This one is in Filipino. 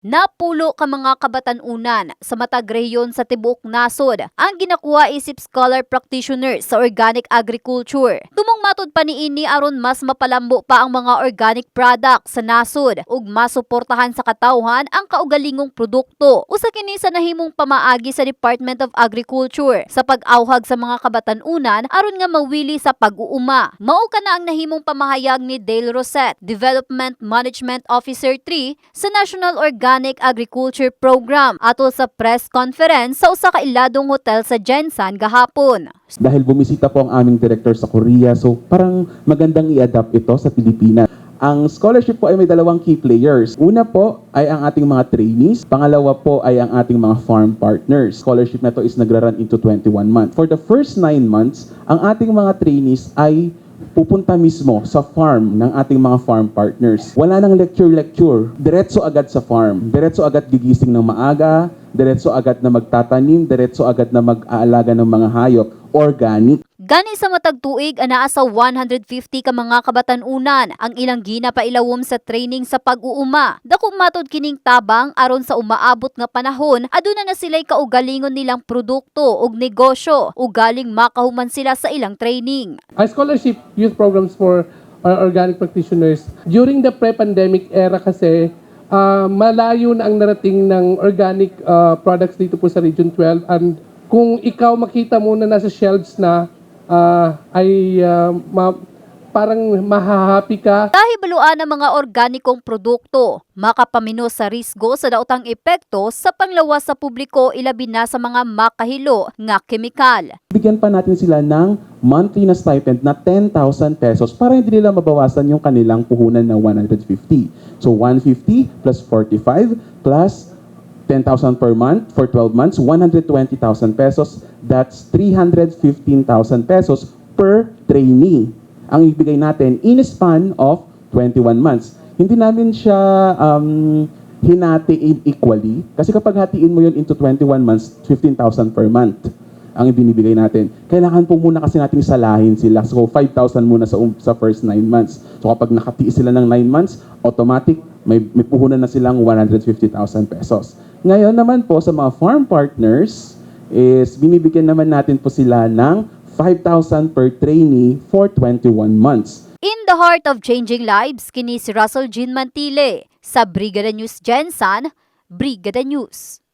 Napulo ka mga kabatanunan sa matag rehiyon sa tibuok nasod ang ginakuha isip scholar practitioner sa organic agriculture. Tumong matud pa niini aron mas mapalambo pa ang mga organic product sa nasod ug masuportahan sa katawhan ang kaugalingong produkto. Usa kini sa nahimong pamaagi sa Department of Agriculture sa pag-awhag sa mga kabatanunan aron nga mawili sa pag-uuma. Mao kana ang nahimong pamahayag ni Dale Rosette, Development Management Officer 3 sa National Organic Agriculture Program atol sa press conference sa usa ka iladong hotel sa Jensan gahapon. Dahil bumisita po ang aming director sa Korea, so parang magandang i-adapt ito sa Pilipinas. Ang scholarship po ay may dalawang key players. Una po ay ang ating mga trainees. Pangalawa po ay ang ating mga farm partners. Scholarship na to is nagra-run into 21 months. For the first 9 months, ang ating mga trainees ay pupunta mismo sa farm ng ating mga farm partners. Wala nang lecture, diretso agad sa farm. Diretso agad gigising ng maaga, diretso agad na magtatanim, diretso agad na mag-aalaga ng mga hayop, organic. Gani sa matag tuig anaa sa 150 ka mga kabatanunan ang ilang ginapailawom sa training sa pag-uuma. Dakong matod kining tabang aron sa umaabot nga panahon aduna na sila'y kaugalingon nilang produkto ug negosyo ug galing makahuman sila sa ilang training. Our scholarship youth programs for organic practitioners during the pre-pandemic era kasi malayo na ang narating ng organic products dito po sa Region 12 and kung ikaw makita mo na nasa shelves na parang mahahappy ka. Kahibaluan ng mga organikong produkto, makapamino sa risgo sa daotang epekto sa panglawas sa publiko ilabi na sa mga makahilo nga kemikal. Bigyan pa natin sila ng monthly na stipend na 10,000 pesos para hindi nila mabawasan yung kanilang puhunan na 150. So 150 plus 45 plus 10,000 per month for 12 months, 120,000 pesos. That's 315,000 pesos per trainee. Ang ibigay natin in a span of 21 months. Hindi namin siya hinati equally. Kasi kapag hatiin mo yun into 21 months, 15,000 per month ang ibinibigay natin. Kailangan po muna kasi natin salahin sila. So 5,000 muna sa first 9 months. So kapag nakatiis sila ng 9 months, automatic may puhunan na silang 150,000 pesos. Ngayon naman po sa mga farm partners is binibigyan naman natin po sila ng 5,000 per trainee for 21 months. In the heart of changing lives, kini si Russell Jean Mantile sa Brigada News Jensan, Brigada News.